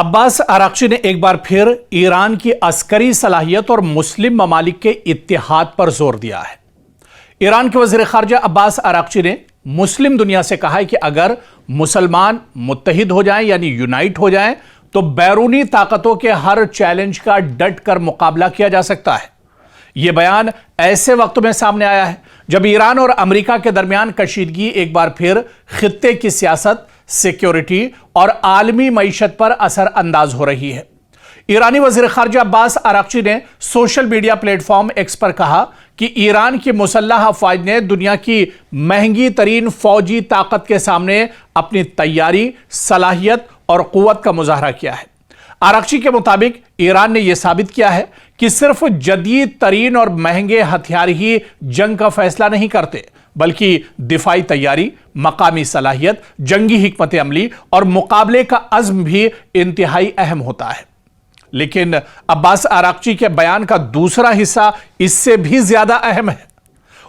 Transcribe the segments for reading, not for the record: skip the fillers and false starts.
अब्बास आराक्ची ने एक बार फिर ईरान की अस्करी सलाहियत और मुस्लिम ममालिक के इत्तेहाद पर जोर दिया है। ईरान के वज़ीर ख़ारजा अब्बास आराक्ची ने मुस्लिम दुनिया से कहा है कि अगर मुसलमान मुत्तहिद हो जाएं यानी यूनाइट हो जाएं तो बैरूनी ताकतों के हर चैलेंज का डट कर मुकाबला किया जा सकता है। यह बयान ऐसे वक्त में सामने आया है जब ईरान और अमेरिका के दरमियान कशीदगी एक बार फिर खित्ते की सियासत, सिक्योरिटी और आलमी मईशत पर असर अंदाज हो रही है। ईरानी वज़ीर ख़ारजा अब्बास आराक्ची ने सोशल मीडिया प्लेटफॉर्म एक्स पर कहा कि ईरान की मुसल्लह अफ़वाज ने दुनिया की महंगी तरीन फौजी ताकत के सामने अपनी तैयारी, सलाहियत और क़ुव्वत का मुज़ाहरा किया है। आराक्ची के मुताबिक ईरान ने यह साबित किया है कि सिर्फ जदीद तरीन और महंगे हथियार ही जंग का फैसला नहीं करते, बल्कि दिफाई तैयारी, मकामी सलाहियत, जंगी हिकमत अमली और मुकाबले का अज़्म भी इंतहाई अहम होता है। लेकिन अब्बास आराक्ची के बयान का दूसरा हिस्सा इससे भी ज्यादा अहम है।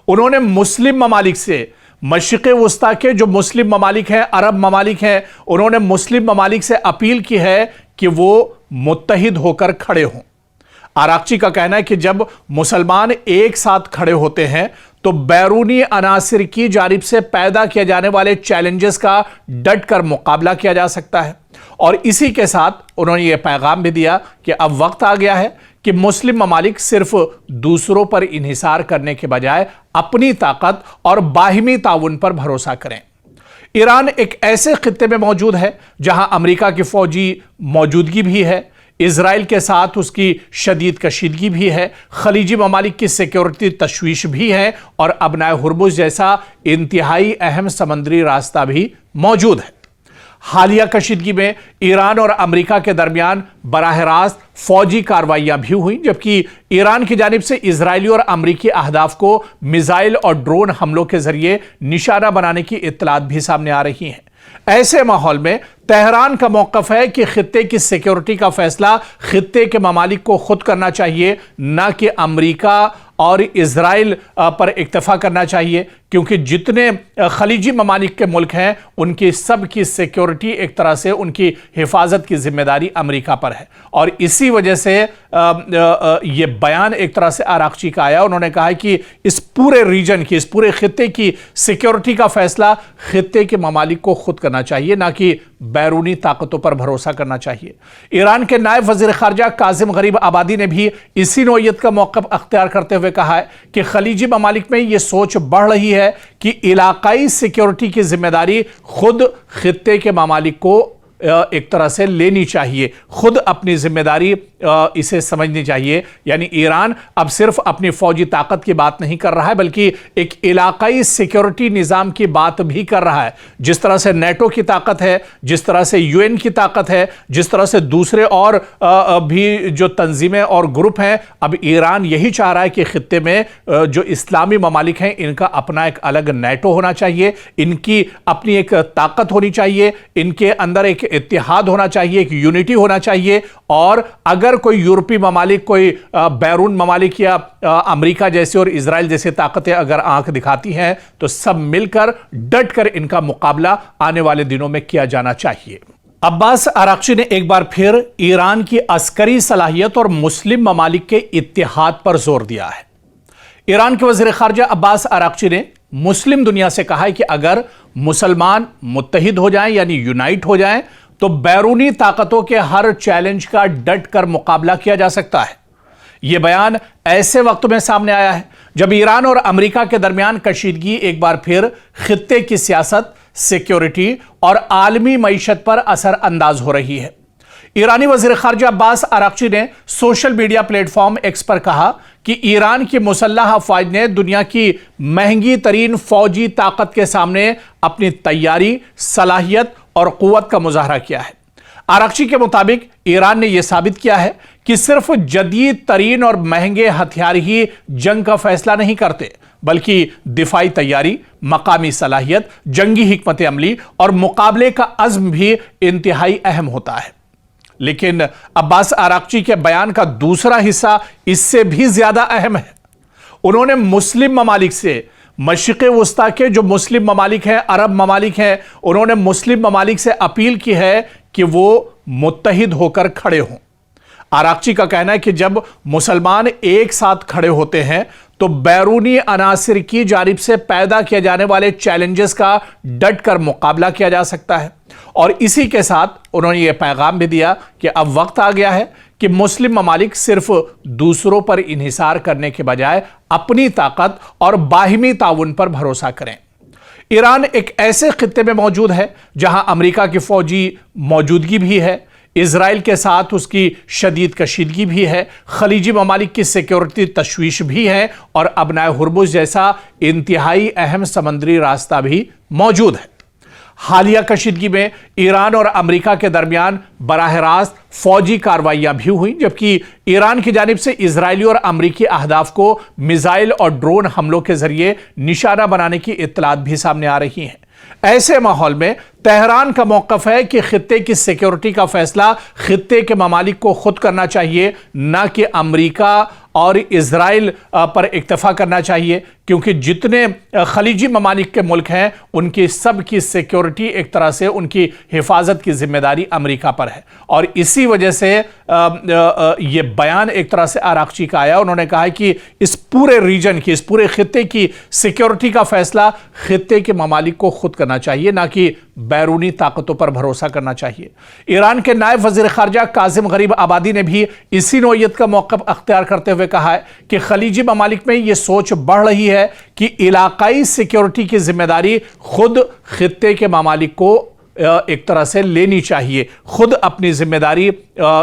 उन्होंने मुस्लिम ममालिक से, मशरिक़ वस्ता के जो मुस्लिम ममालिक हैं, अरब ममालिक हैं, उन्होंने मुस्लिम ममालिक से अपील की है कि वो मुत्तहिद होकर खड़े हों। आराक्ची का कहना है कि जब मुसलमान एक साथ खड़े होते हैं तो बैरूनी अनासिर की जानिब से पैदा किए जाने वाले चैलेंजेस का डट कर मुकाबला किया जा सकता है। और इसी के साथ उन्होंने ये पैगाम भी दिया कि अब वक्त आ गया है कि मुस्लिम ममालिक सिर्फ दूसरों पर इन्हिसार करने के बजाय अपनी ताकत और बाहिमी ताउन पर भरोसा करें। ईरान एक ऐसे खित्ते में मौजूद है जहां अमेरिका की फौजी मौजूदगी भी है, इजराइल के साथ उसकी शदीद कशीदगी भी है, खलीजी ममालिक की सिक्योरिटी तशवीश भी है और अबनाए हुर्मुज़ जैसा इंतहाई अहम समंदरी रास्ता भी मौजूद है। हालिया कशीदगी में ईरान और अमेरिका के दरमियान बराह रास्त फौजी कार्रवाइयां भी हुई, जबकि ईरान की जानिब से इजरायली और अमरीकी अहदाफ को मिसाइल और ड्रोन हमलों के जरिए निशाना बनाने की इत्तलात भी सामने आ रही हैं। ऐसे माहौल में तेहरान का मौक़िफ़ है कि खित्ते की सिक्योरिटी का फैसला खित्ते के ममालिक को खुद करना चाहिए, न कि अमरीका और इजराइल पर इक्तफा करना चाहिए, क्योंकि जितने खलीजी ममालिक के मुल्क हैं उनकी सब की सिक्योरिटी एक तरह से उनकी हिफाजत की जिम्मेदारी अमरीका पर है। और इसी वजह से ये बयान एक तरह से आराक्ची का आया। उन्होंने कहा है कि इस पूरे रीजन की, इस पूरे खित्ते की सिक्योरिटी का फैसला खित्ते के ममालिक को खुद करना चाहिए, ना कि बैरूनी ताकतों पर भरोसा करना चाहिए। ईरान के नायब वज़ीर ख़ारजा काज़िम गरीब आबादी ने भी इसी नौइयत का मौक़िफ़ अख्तियार करते हुए कहा है कि खलीजी ममालिक में यह सोच बढ़ रही है कि इलाकाई सिक्योरिटी की जिम्मेदारी खुद खित्ते के ममालिक को एक तरह से लेनी चाहिए, खुद अपनी जिम्मेदारी इसे समझनी चाहिए। यानी ईरान अब सिर्फ अपनी फौजी ताकत की बात नहीं कर रहा है, बल्कि एक इलाकाई सिक्योरिटी निज़ाम की बात भी कर रहा है। जिस तरह से नेटो की ताकत है, जिस तरह से यूएन की ताकत है, जिस तरह से दूसरे और भी जो तंजीमें और ग्रुप हैं, अब ईरान यही चाह रहा है कि खित्ते में जो इस्लामी ममालिक हैं इनका अपना एक अलग नेटो होना चाहिए, इनकी अपनी एक ताकत होनी चाहिए, इनके अंदर एक इत्तेहाद होना चाहिए, एक यूनिटी होना चाहिए। और अगर कोई यूरोपीय ममालिक, कोई बैरून ममालिक या अमेरिका जैसे और इजराइल जैसे ताकतें अगर आंख दिखाती हैं तो सब मिलकर डट कर इनका मुकाबला आने वाले दिनों में किया जाना चाहिए। अब्बास आराक्ची ने एक बार फिर ईरान की अस्करी सलाहियत और मुस्लिम ममालिक के इत्तेहाद पर जोर दिया है। ईरान के वज़ीर ख़ारजा अब्बास आराक्ची ने मुस्लिम दुनिया से कहा है कि अगर मुसलमान मुत्तहिद हो जाएं यानी यूनाइट हो जाएं तो बैरूनी ताकतों के हर चैलेंज का डट कर मुकाबला किया जा सकता है। यह बयान ऐसे वक्त में सामने आया है जब ईरान और अमेरिका के दरमियान कशीदगी एक बार फिर खित्ते की सियासत, सिक्योरिटी और आलमी मईशत पर असर अंदाज हो रही है। ईरानी वज़ीर ख़ारजा अब्बास आराक्ची ने सोशल मीडिया प्लेटफॉर्म एक्स पर कहा कि ईरान की मुसल्लह अफ़वाज ने दुनिया की महंगी तरीन फौजी ताकत के सामने अपनी तैयारी, सलाहियत और क़ुव्वत का मुज़ाहरा किया है। आराक्ची के मुताबिक ईरान ने यह साबित किया है कि सिर्फ जदीद तरीन और महंगे हथियार ही जंग का फैसला नहीं करते, बल्कि दिफाई तैयारी, मकामी सलाहियत, जंगी हिकमत अमली और मुकाबले का अज़्म भी इंतहाई अहम होता है। लेकिन अब्बास आराक्ची के बयान का दूसरा हिस्सा इससे भी ज्यादा अहम है। उन्होंने मुस्लिम ममालिक से, मशरिक़ वस्ता के जो मुस्लिम ममालिक हैं, अरब ममालिक हैं, उन्होंने मुस्लिम ममालिक से अपील की है कि वो मुत्तहिद होकर खड़े हों। आरागची का कहना है कि जब मुसलमान एक साथ खड़े होते हैं तो बैरूनी अनासिर की जानिब से पैदा किए जाने वाले चैलेंजेस का डट कर मुकाबला किया जा सकता है। और इसी के साथ उन्होंने ये पैगाम भी दिया कि अब वक्त आ गया है कि मुस्लिम ममालिक सिर्फ दूसरों पर इन्हिसार करने के बजाय अपनी ताकत और बाहिमी ताउन पर भरोसा करें। ईरान एक ऐसे खित्ते में मौजूद है जहां अमेरिका की फौजी मौजूदगी भी है, इजराइल के साथ उसकी शदीद कशीदगी भी है, खलीजी ममालिक की सिक्योरिटी तशवीश भी है और अबनाए हुर्मुज़ जैसा इंतहाई अहम समंदरी रास्ता भी मौजूद है। हालिया कशीदगी में ईरान और अमेरिका के दरमियान बराह रास्त फौजी कार्रवाइयां भी हुई, जबकि ईरान की जानिब से इजरायली और अमेरिकी अहदाफ को मिसाइल और ड्रोन हमलों के जरिए निशाना बनाने की इत्तलात भी सामने आ रही हैं। ऐसे माहौल में तेहरान का मौक़िफ़ है कि खित्ते की सिक्योरिटी का फैसला खित्ते के ममालिक को खुद करना चाहिए, ना कि अमेरिका और इजराइल पर इक्तफा करना चाहिए, क्योंकि जितने खलीजी ममालिक के मुल्क हैं उनकी सब की सिक्योरिटी एक तरह से उनकी हिफाजत की जिम्मेदारी अमेरिका पर है। और इसी वजह से ये बयान एक तरह से आरागची का आया। उन्होंने कहा है कि इस पूरे रीजन की, इस पूरे खित्ते की सिक्योरिटी का फैसला खित्ते के ममालिक को खुद करना चाहिए, ना कि बैरूनी ताकतों पर भरोसा करना चाहिए। ईरान के नायब वज़ीर ख़ारजा कासिम गरीब आबादी ने भी इसी नौइयत का मौक़िफ़ अख्तियार करते हुए कहा है कि खलीजी ममालिक में यह सोच बढ़ रही है कि इलाकाई सिक्योरिटी की जिम्मेदारी खुद खित्ते के ममालिक को एक तरह से लेनी चाहिए, खुद अपनी जिम्मेदारी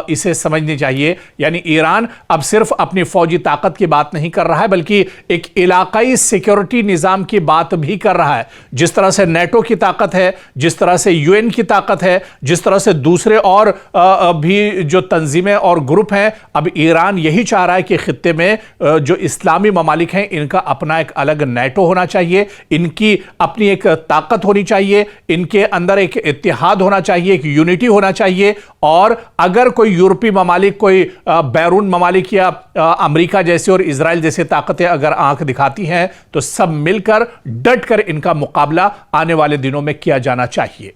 इसे समझनी चाहिए। यानी ईरान अब सिर्फ अपनी फौजी ताकत की बात नहीं कर रहा है, बल्कि एक इलाकाई सिक्योरिटी निज़ाम की बात भी कर रहा है। जिस तरह से नेटो की ताकत है, जिस तरह से यूएन की ताकत है, जिस तरह से दूसरे और भी जो तंजीमें और ग्रुप हैं, अब ईरान यही चाह रहा है कि खित्ते में जो इस्लामी ममालिक हैं इनका अपना एक अलग नेटो होना चाहिए, इनकी अपनी एक ताकत होनी चाहिए, इनके अंदर एक इत्तेहाद होना चाहिए, एक यूनिटी होना चाहिए। और अगर कोई यूरोपीय ममालिक, कोई बैरून ममालिक या अमेरिका जैसे और इजराइल जैसे ताकतें अगर आंख दिखाती हैं तो सब मिलकर डट कर इनका मुकाबला आने वाले दिनों में किया जाना चाहिए।